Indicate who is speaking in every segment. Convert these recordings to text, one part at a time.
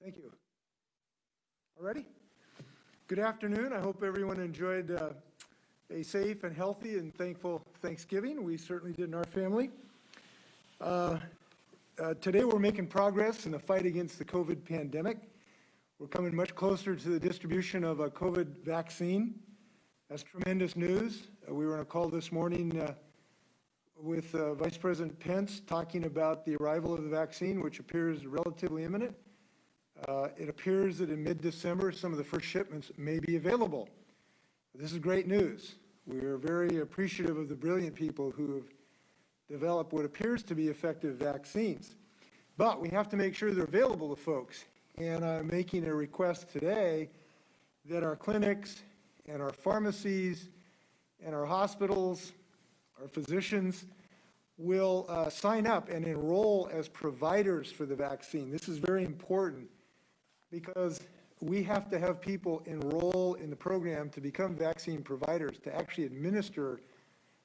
Speaker 1: Thank you. All righty. Good afternoon. I hope everyone enjoyed a safe and healthy and thankful Thanksgiving. We certainly did in our family. Today we're making progress in the fight against the COVID pandemic. We're coming much closer to the distribution of a COVID vaccine. That's tremendous news. We were on a call this morning with Vice President Pence talking about the arrival of the vaccine, which appears relatively imminent. It appears that in mid-December, some of the first shipments may be available. This is great news. We are very appreciative of the brilliant people who have developed what appears to be effective vaccines. But we have to make sure they're available to folks. And I'm making a request today that our clinics and our pharmacies and our hospitals, our physicians, will sign up and enroll as providers for the vaccine. This is very important because we have to have people enroll in the program to become vaccine providers, to actually administer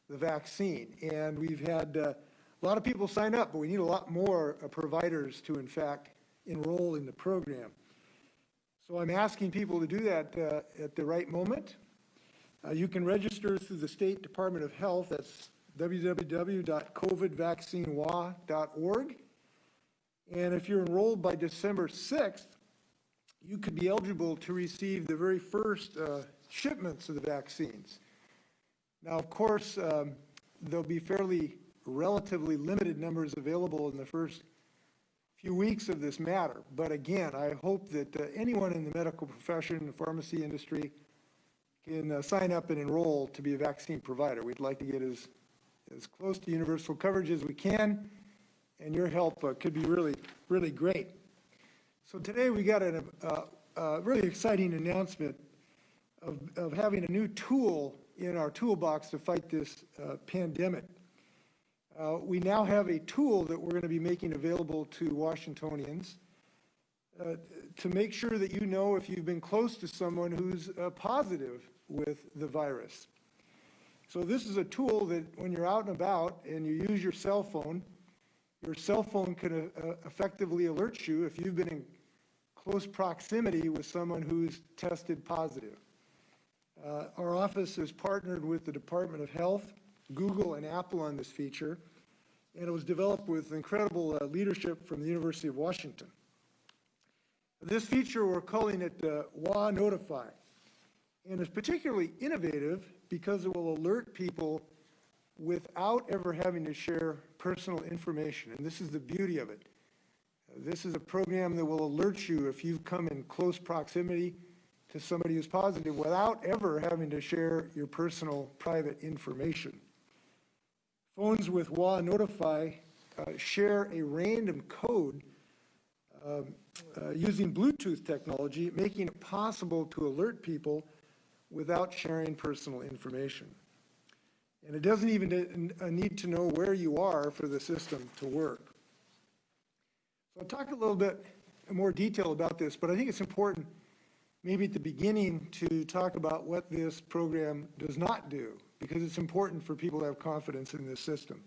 Speaker 1: the vaccine. And we've had a lot of people sign up, but we need a lot more providers to, in fact, enroll in the program. So I'm asking people to do that at the right moment. You can register through the State Department of Health. That's www.covidvaccinewa.org. And if you're enrolled by December 6th, you could be eligible to receive the very first shipments of the vaccines. Now, of course, there'll be relatively limited numbers available in the first few weeks of this matter. But again, I hope that anyone in the medical profession, the pharmacy industry, can sign up and enroll to be a vaccine provider. We'd like to get as close to universal coverage as we can, and your help could be really, really great. So today we got a really exciting announcement of having a new tool in our toolbox to fight this pandemic. We now have a tool that we're going to be making available to Washingtonians to make sure that you know if you've been close to someone who's positive with the virus. So this is a tool that when you're out and about and you use your cell phone can effectively alert you if you've been in close proximity with someone who's tested positive. Our office has partnered with the Department of Health, Google, and Apple on this feature, and it was developed with incredible leadership from the University of Washington. This feature, we're calling it WA Notify, and it's particularly innovative because it will alert people without ever having to share personal information, and this is the beauty of it. This is a program that will alert you if you've come in close proximity to somebody who's positive without ever having to share your personal private information. Phones with WA Notify share a random code using Bluetooth technology, making it possible to alert people without sharing personal information. And it doesn't even need to know where you are for the system to work. So I'll talk a little bit in more detail about this, but I think it's important maybe at the beginning to talk about what this program does not do, because it's important for people to have confidence in this system.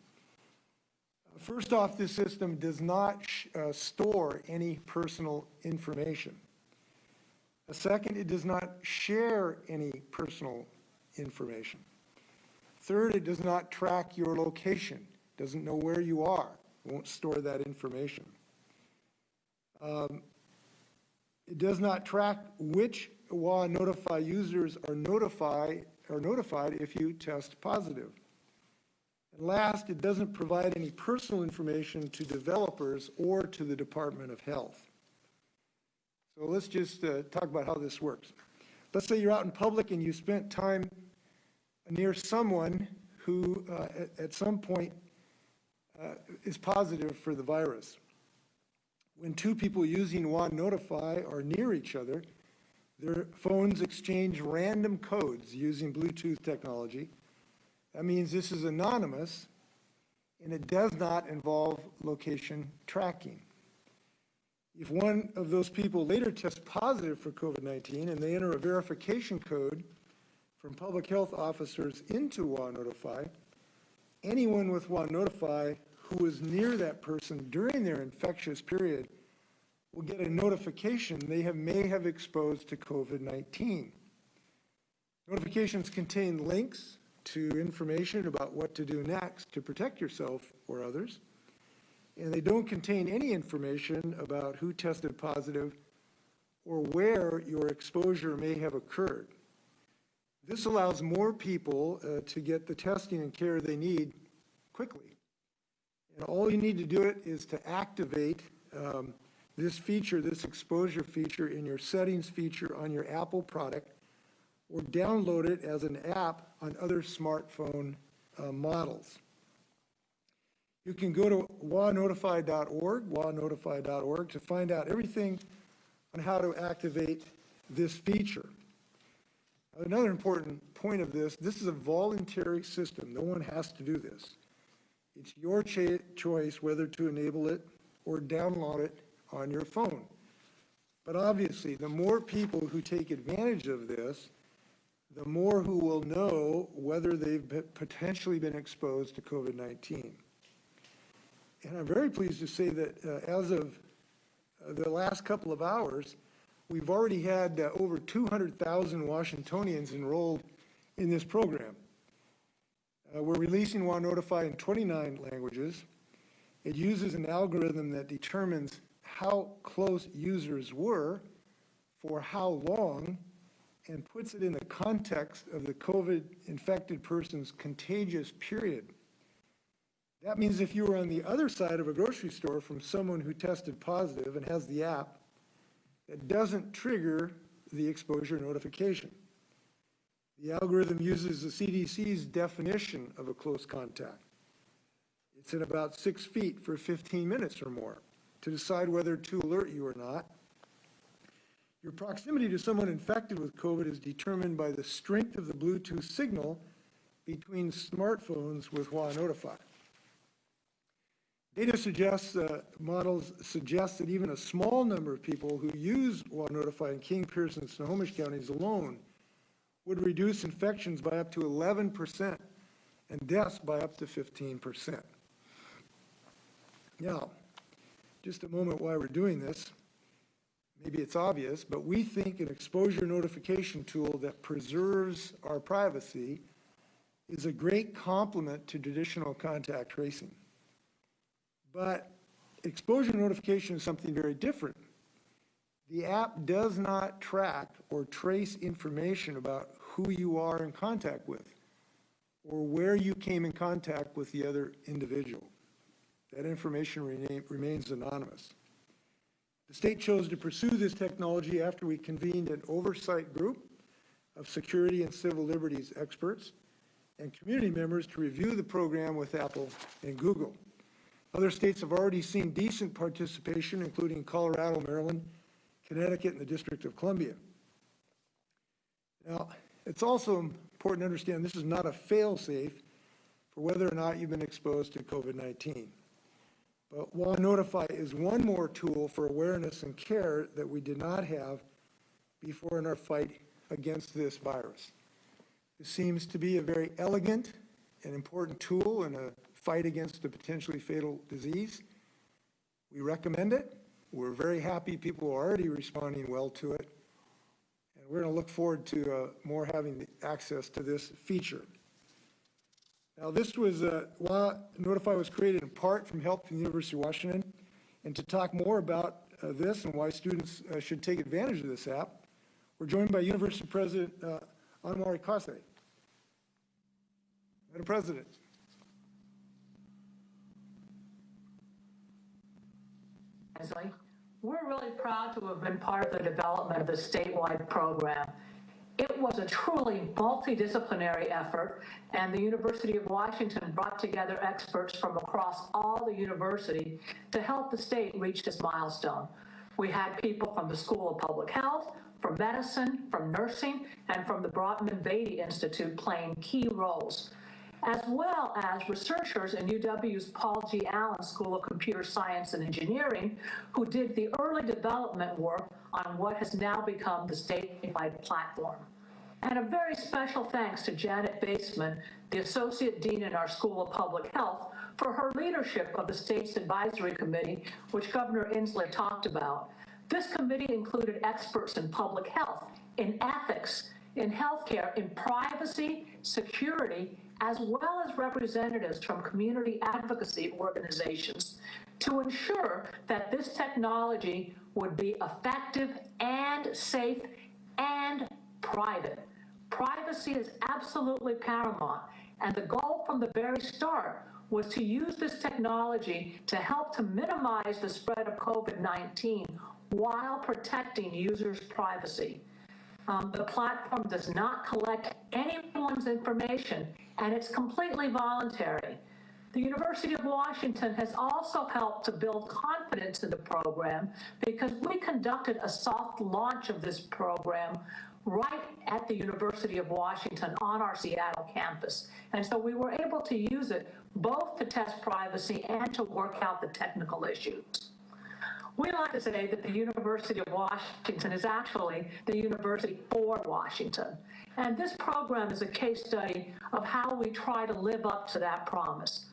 Speaker 1: First off, this system does not store any personal information. Second, it does not share any personal information. Third, it does not track your location. It doesn't know where you are. It won't store that information. It does not track which WA Notify users are notified if you test positive. And last, it doesn't provide any personal information to developers or to the Department of Health. So let's just talk about how this works. Let's say you're out in public and you spent time near someone who at some point is positive for the virus. When two people using WA Notify are near each other, their phones exchange random codes using Bluetooth technology. That means this is anonymous, and it does not involve location tracking. If one of those people later tests positive for COVID-19 and they enter a verification code from public health officers into WA Notify, anyone with WA Notify who was near that person during their infectious period will get a notification they may have exposed to COVID-19. Notifications contain links to information about what to do next to protect yourself or others, and they don't contain any information about who tested positive or where your exposure may have occurred. This allows more people to get the testing and care they need quickly. And all you need to do it is to activate this feature, this exposure feature in your settings feature on your Apple product, or download it as an app on other smartphone models. You can go to wanotify.org to find out everything on how to activate this feature. Another important point of this is a voluntary system. No one has to do this. It's your choice whether to enable it or download it on your phone. But obviously, the more people who take advantage of this, the more who will know whether they've potentially been exposed to COVID-19. And I'm very pleased to say that as of the last couple of hours, we've already had over 200,000 Washingtonians enrolled in this program. We're releasing WaNotify in 29 languages. It uses an algorithm that determines how close users were for how long and puts it in the context of the COVID-infected person's contagious period. That means if you were on the other side of a grocery store from someone who tested positive and has the app, it doesn't trigger the exposure notification. The algorithm uses the CDC's definition of a close contact. It's in about 6 feet for 15 minutes or more to decide whether to alert you or not. Your proximity to someone infected with COVID is determined by the strength of the Bluetooth signal between smartphones with WaNotify. Models suggest that even a small number of people who use WaNotify in King, Pierce, and Snohomish counties alone would reduce infections by up to 11% and deaths by up to 15%. Now, just a moment why we're doing this. Maybe it's obvious, but we think an exposure notification tool that preserves our privacy is a great complement to traditional contact tracing. But exposure notification is something very different. The app does not track or trace information about who you are in contact with or where you came in contact with the other individual. That information remains anonymous. The state chose to pursue this technology after we convened an oversight group of security and civil liberties experts and community members to review the program with Apple and Google. Other states have already seen decent participation, including Colorado, Maryland, Connecticut, and the District of Columbia. Now, it's also important to understand this is not a fail-safe for whether or not you've been exposed to COVID-19. But WaNotify is one more tool for awareness and care that we did not have before in our fight against this virus. This seems to be a very elegant and important tool in a fight against a potentially fatal disease. We recommend it. We're very happy people are already responding well to it. And we're going to look forward to more having access to this feature. Now, this was, WaNotify was created in part from help from the University of Washington. And to talk more about this and why students should take advantage of this app, we're joined by University President Anne-Marie Casse. Madam President.
Speaker 2: Inslee. We're really proud to have been part of the development of the statewide program. It was a truly multidisciplinary effort, and the University of Washington brought together experts from across all the university to help the state reach this milestone. We had people from the School of Public Health, from medicine, from nursing, and from the Brodmann Beatty Institute playing key roles, as well as researchers in UW's Paul G. Allen School of Computer Science and Engineering, who did the early development work on what has now become the statewide platform. And a very special thanks to Janet Baseman, the Associate Dean in our School of Public Health, for her leadership of the state's advisory committee, which Governor Inslee talked about. This committee included experts in public health, in ethics, in healthcare, in privacy, security, as well as representatives from community advocacy organizations to ensure that this technology would be effective and safe and private. Privacy is absolutely paramount, and the goal from the very start was to use this technology to help to minimize the spread of COVID-19 while protecting users' privacy. The platform does not collect anyone's information, and it's completely voluntary. The University of Washington has also helped to build confidence in the program because we conducted a soft launch of this program right at the University of Washington on our Seattle campus. And so we were able to use it both to test privacy and to work out the technical issues. We like to say that the University of Washington is actually the University for Washington. And this program is a case study of how we try to live up to that promise.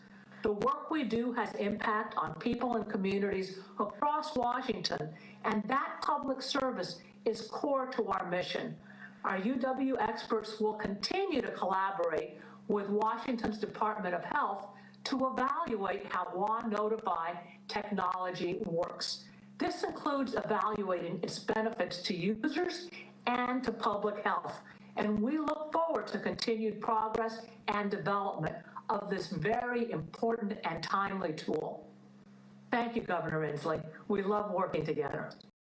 Speaker 2: The work we do has impact on people and communities across Washington, and that public service is core to our mission. Our UW experts will continue to collaborate with Washington's Department of Health to evaluate how WA Notify technology works. This includes evaluating its benefits to users and to public health, and we look forward to continued progress and development of this very important and timely tool. Thank you, Governor Inslee. We love working together.